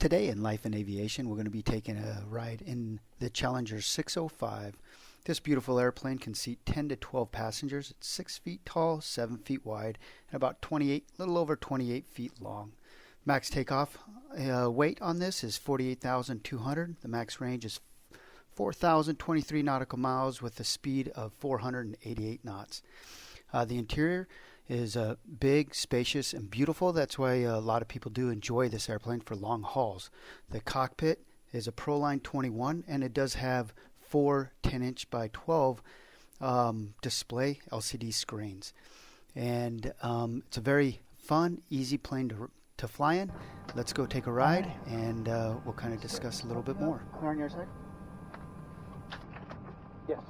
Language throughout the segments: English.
Today in Life in Aviation, we're going to be taking a ride in the Challenger 605. This beautiful airplane can seat 10 to 12 passengers. It's 6 feet tall, 7 feet wide, and about 28, little over 28 feet long. Max takeoff weight on this is 48,200. The max range is 4,023 nautical miles with a speed of 488 knots. The interior is big, spacious, and beautiful. That's why a lot of people do enjoy this airplane for long hauls. The cockpit is a Proline 21, and it does have 4 10-inch by 12 display LCD screens. And it's a very fun, easy plane to fly in. Let's go take a ride, and we'll kind of discuss a little bit more. Clear on your side? Yes.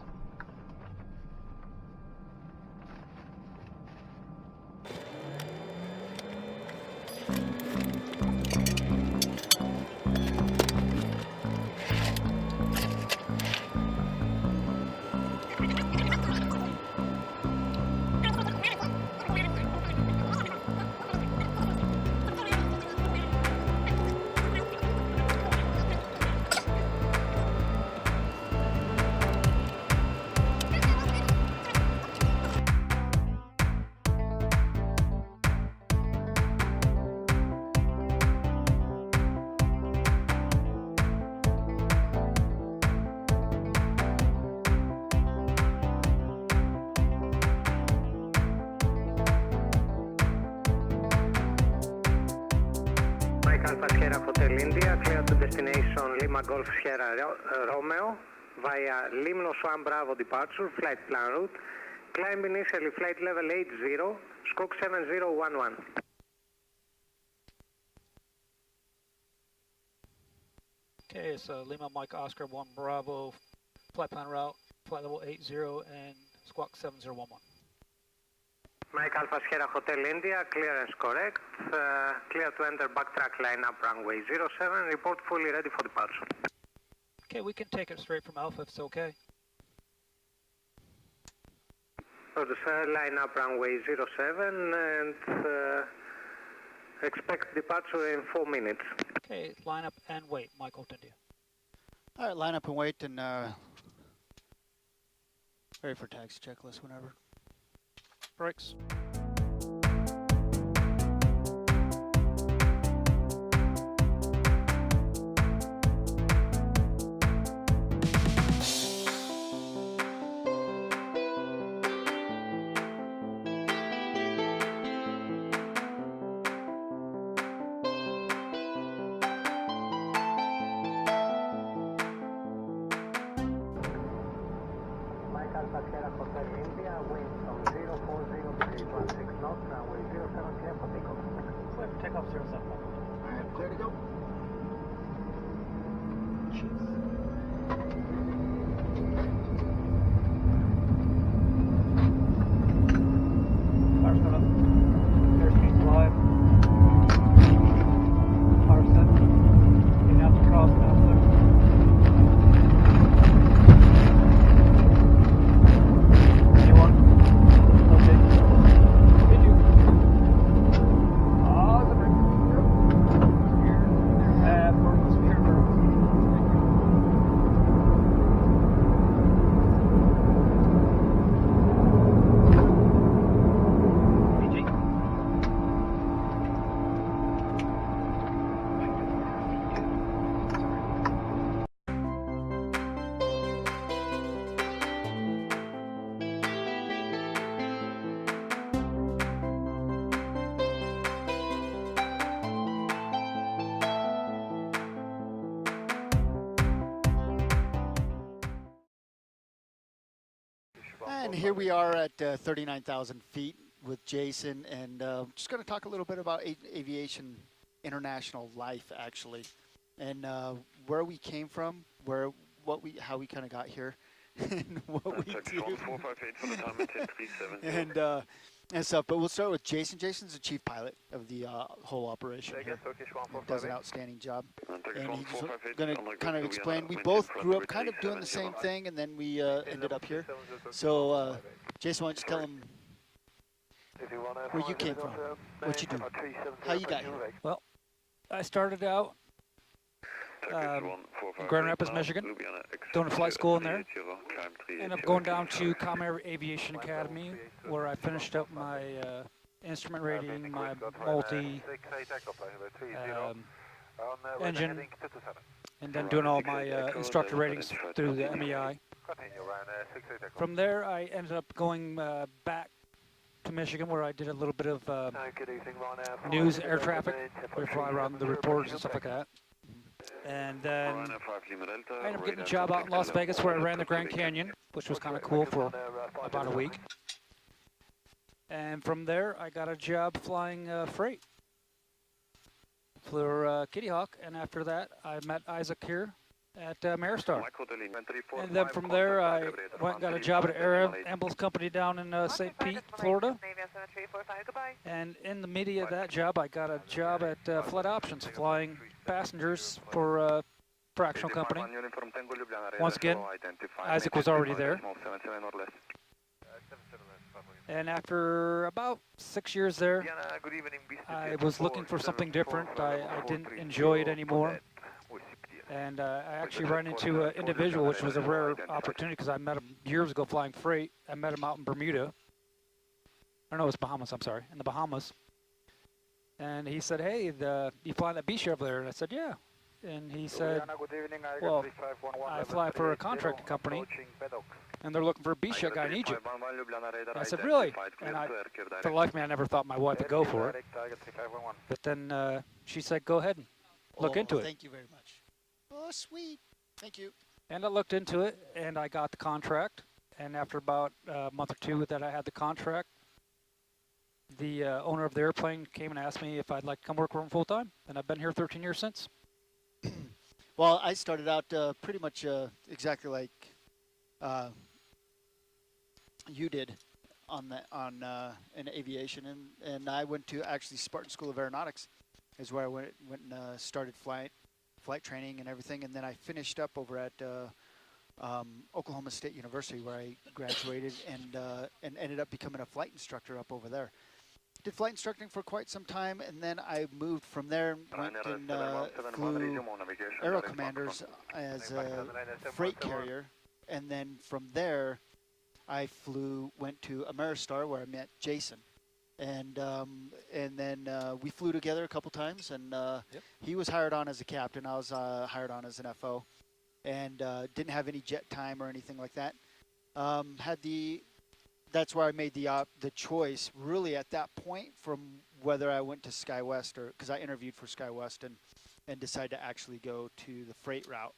Alpha Sierra Hotel India, clear to destination Lima Golf Sierra Romeo via Limnos 1 Bravo departure, flight plan route. Climb initially flight level 80, squawk 7011. Okay, so Lima Mike Oscar 1 Bravo, flight plan route, flight level 80 and squawk 7011. Mike Alpha Sierra Hotel India, clearance correct. Clear to enter backtrack line up runway 07. Report fully ready for departure. Okay, we can take it straight from Alpha if it's okay. So the line up runway 07 and expect departure in 4 minutes. Okay, line up and wait, Mike Holt India. All right, line up and wait, and ready for taxi checklist whenever. Brakes. Mike Alpha Sierra Hotel India, wind from 040 degrees 16 knots, runway 07, clear for takeoff. Clear for takeoff 07. Alright, clear to go. Power start up. Airspeed's live. Power set. Getting out to cross now, clear. And here we are at 39,000 feet with Jason, and just going to talk a little bit about aviation international life, actually, and where we came from, how we kind of got here, and what we do. And stuff. But we'll start with Jason. Jason's the chief pilot of the whole operation here. Does an outstanding job. And he's going to kind of explain. We both grew up kind of doing the same thing, and then we ended up here. So, Jason, why don't you tell him where you came from, what you do, how you got here. Well, I started out in Grand Rapids, Michigan, doing a flight school in there. Ended up going down to Comair Aviation Academy, where I finished up my instrument rating, my multi engine, and then doing all my instructor ratings through the MEI. From there, I ended up going back to Michigan, where I did a little bit of news, air traffic. We fly around the reporters and stuff like that. And then I ended up getting a job out in Las Vegas, where I ran the Grand Canyon, which was kind of cool for about a week. And from there, I got a job flying freight for Kitty Hawk. And after that, I met Isaac here at Maristar. And then from there, I went and got a job at an air ambulance company down in St. Pete, Florida. And in the media of that job, I got a job at Flight Options, flying passengers for a fractional company. Once again, Isaac was already there. And after about 6 years there, I was looking for something different. I didn't enjoy it anymore. And I actually ran into an individual, which was a rare opportunity because I met him years ago flying freight. I met him out in Bermuda. Or no, it was Bahamas, I'm sorry, in the Bahamas. And he said, hey, you fly that B-ship over there? And I said, yeah. And he said, well, I fly for a contracting company, and they're looking for a B-ship guy in Egypt. And I said, really? And for the life of me, I never thought my wife would go for it. But then she said, go ahead and look into it. Thank you very much. Oh, sweet. Thank you. And I looked into it, and I got the contract. And after about a month or two that I had the contract, the owner of the airplane came and asked me if I'd like to come work for him full-time. And I've been here 13 years since. Well, I started out pretty much exactly like you did in aviation, and I went to actually Spartan School of Aeronautics, is where I went and started flight training and everything, and then I finished up over at Oklahoma State University, where I graduated and ended up becoming a flight instructor up over there. Did flight instructing for quite some time, and then I moved from there, went and flew Aero Commanders as a freight carrier, and then from there I went to Ameristar, where I met Jason. And then we flew together a couple times, and he was hired on as a captain. I was hired on as an FO, and didn't have any jet time or anything like that. That's where I made the choice really at that point from whether I went to SkyWest, or because I interviewed for SkyWest and decided to actually go to the freight route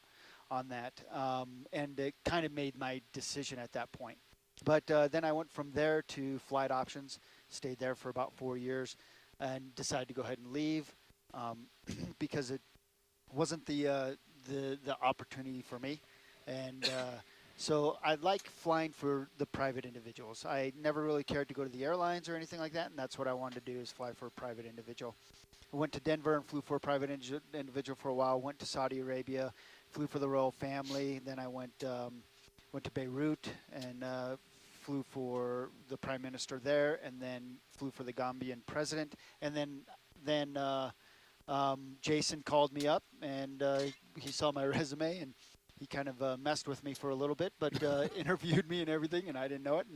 on that, and it kind of made my decision at that point. But then I went from there to Flight Options. Stayed there for about 4 years, and decided to go ahead and leave because it wasn't the opportunity for me, and so I like flying for the private individuals. I never really cared to go to the airlines or anything like that, and that's what I wanted to do, is fly for a private individual. I went to Denver and flew for a private individual for a while. Went to Saudi Arabia, flew for the royal family. Then I went to Beirut and flew for the prime minister there, and then flew for the Gambian president. And then Jason called me up, and he saw my resume, and he kind of messed with me for a little bit, but interviewed me and everything, and I didn't know it.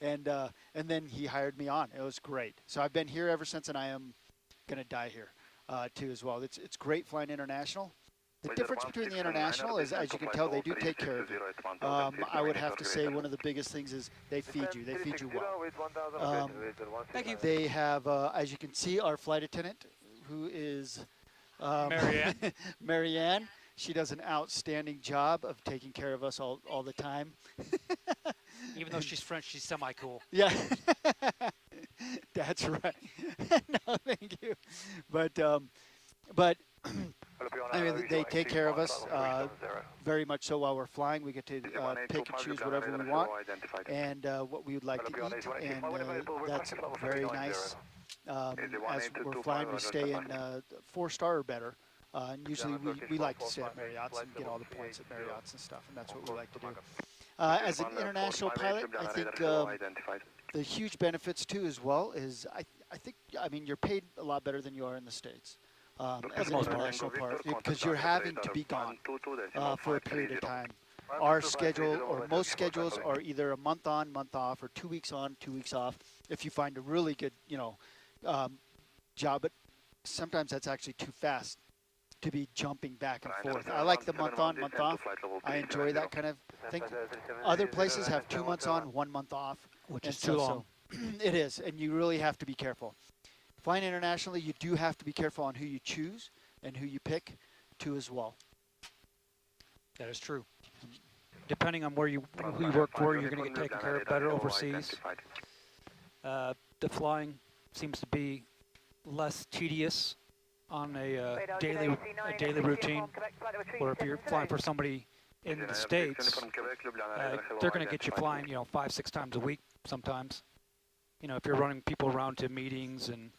And then he hired me on. It was great. So I've been here ever since, and I am gonna die here too as well. It's great flying international. The difference between the international is, as you can tell, they do take care of you. I would have to say one of the biggest things is they feed you. They feed you well. Thank you. They have, as you can see, our flight attendant, who is Marianne. Marianne. She does an outstanding job of taking care of us all the time. Even though she's French, she's semi-cool. Yeah. That's right. No, thank you. But I mean, they take care of us very much so while we're flying. We get to pick and choose whatever we want and what we would like to eat, and that's very nice. As we're flying, we stay in 4-star or better. And usually we like to stay at Marriott's and get all the points at Marriott's and stuff, and that's what we like to do. As an international pilot, I think the huge benefits too as well is I mean, you're paid a lot better than you are in the States. as an international part, because you're having to be gone for a period of time. Our schedule, or most schedules, are either a month on, month off, or 2 weeks on, 2 weeks off. If you find a really good, job, but sometimes that's actually too fast to be jumping back and forth. I like the month on, month off. I enjoy that kind of thing. Other places have 2 months on, 1 month off, which is too long. So it is, and you really have to be careful. Flying internationally, you do have to be careful on who you choose and who you pick to as well. That is true. Depending on who you work for, you're going to get taken care of better overseas. The flying seems to be less tedious on a daily routine, where if you're flying for somebody in the States, they're going to get you flying, 5-6 times a week sometimes. If you're running people around to meetings and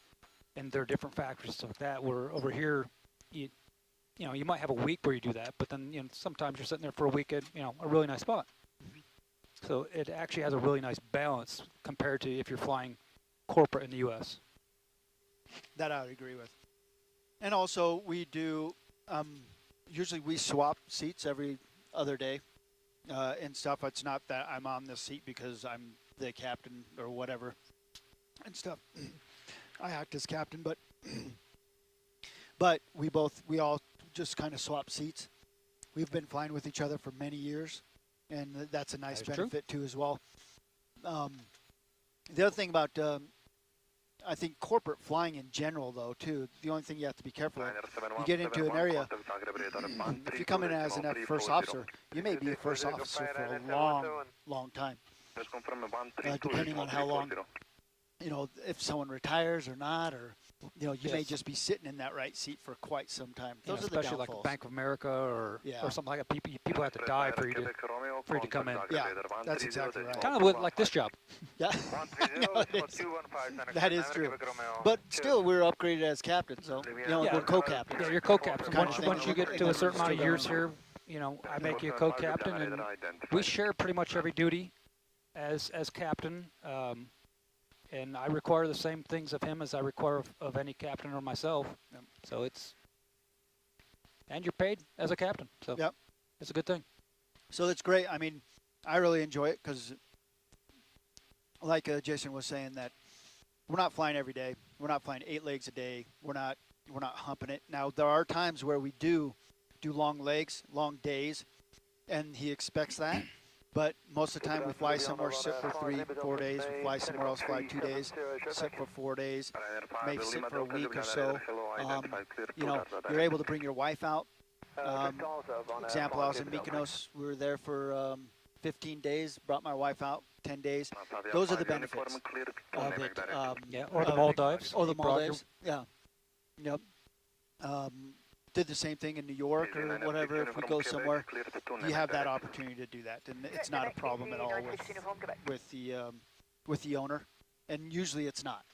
there are different factors, stuff like that, where over here, you might have a week where you do that, but then sometimes you're sitting there for a week at a really nice spot. So it actually has a really nice balance compared to if you're flying corporate in the U.S. That I would agree with. And also we do, usually we swap seats every other day and stuff. It's not that I'm on this seat because I'm the captain or whatever and stuff. I act as captain, but we all just kind of swap seats. We've been flying with each other for many years, and that's a nice benefit too as well. The other thing about I think corporate flying in general, though, too, the only thing you have to be careful of, you get into an area, if you come in as a first officer, you may be a first officer for a long, long time, depending on how long, if someone retires or not, or, you may just be sitting in that right seat for quite some time. Those are the especially downfalls. like Bank of America or something like that. People have to die for you to come in. Yeah, that's exactly right. Kind of like this job. Yeah, no, that is true. But still, we're upgraded as captains, so we're co-captains. Yeah, you're co-captain. Once you get to a certain amount of years here, I make you a co-captain, and we share pretty much every duty as captain. And I require the same things of him as I require of any captain or myself. Yep. So and you're paid as a captain. So it's a good thing. So it's great. I mean, I really enjoy it because, like Jason was saying, that we're not flying every day. We're not flying 8 legs a day. We're not humping it. Now, there are times where we do long legs, long days, and he expects that. But most of the time we fly somewhere, sit for 3-4 days. We fly somewhere else, fly 2 days, sit for 4 days, maybe sit for a week or so. You're able to bring your wife out. Example, I was in Mykonos. We were there for 15 days, brought my wife out, 10 days. Those are the benefits of it. Or the Maldives. Or the Maldives, yeah. Yep. Did the same thing in New York or whatever. If we go somewhere, you have that opportunity to do that, and it's not a problem at all with the owner. And usually it's not.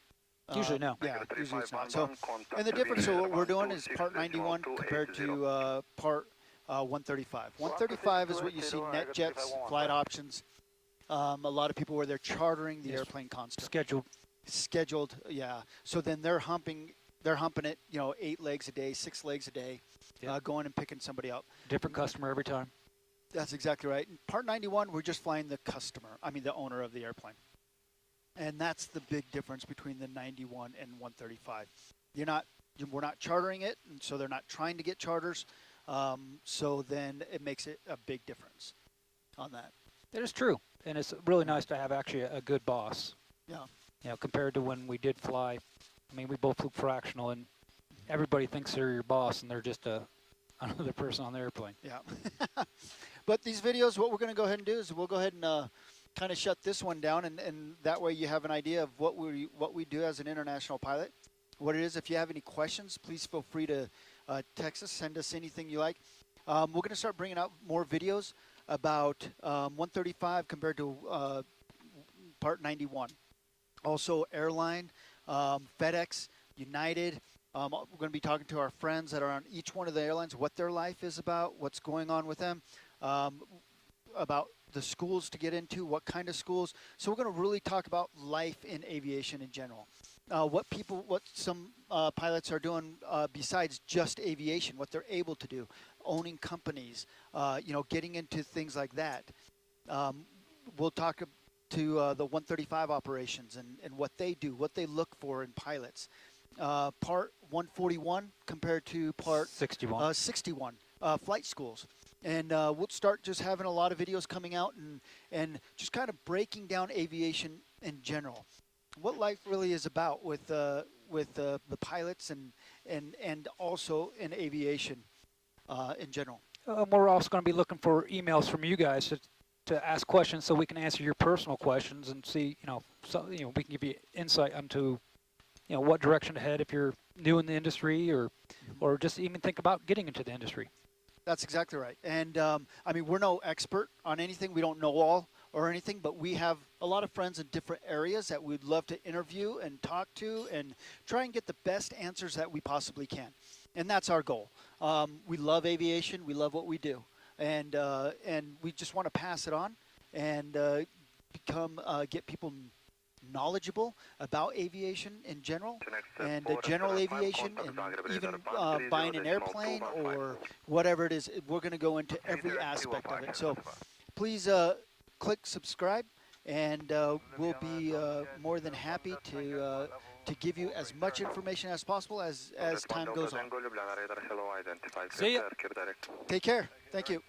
Usually no. Yeah, usually it's not. So, and the difference of what we're doing is Part 91 compared to Part 135. 135 is what you see: net jets, flight options. A lot of people where they're chartering the airplane constantly. Scheduled, yeah. So then they're humping it, 8 legs a day, 6 legs a day, going and picking somebody up. Different customer every time. That's exactly right. In Part 91, we're just flying the the owner of the airplane. And that's the big difference between the 91 and 135. We're not chartering it, and so they're not trying to get charters. So then it makes it a big difference on that. That is true. And it's really nice to have actually a good boss. Yeah. Compared to when we did fly. I mean, we both flew fractional, and everybody thinks they're your boss, and they're just another person on the airplane. Yeah. But these videos, what we're going to go ahead and do is we'll go ahead and kind of shut this one down, and that way you have an idea of what we do as an international pilot, what it is. If you have any questions, please feel free to text us, send us anything you like. We're going to start bringing out more videos about 135 compared to Part 91. Also, airline. FedEx, United. We're going to be talking to our friends that are on each one of the airlines, what their life is about, what's going on with them, about the schools to get into, what kind of schools. So we're going to really talk about life in aviation in general. what some pilots are doing besides just aviation, what they're able to do, owning companies, getting into things like that. We'll talk to the 135 operations and what they do, what they look for in pilots. Part 141 compared to Part 61 flight schools. And we'll start just having a lot of videos coming out and just kind of breaking down aviation in general. What life really is about with the pilots and also in aviation in general. We're also going to be looking for emails from you guys to ask questions so we can answer your personal questions and see, we can give you insight into, what direction to head if you're new in the industry or just even think about getting into the industry. That's exactly right. And we're no expert on anything. We don't know all or anything, but we have a lot of friends in different areas that we'd love to interview and talk to and try and get the best answers that we possibly can. And that's our goal. We love aviation. We love what we do. And we just want to pass it on and get people knowledgeable about aviation in general and general aviation and even buying an airplane or whatever it is. We're going to go into every aspect of it. So please click subscribe, and we'll be more than happy to give you as much information as possible as time goes on. See ya. Take care. Thank you.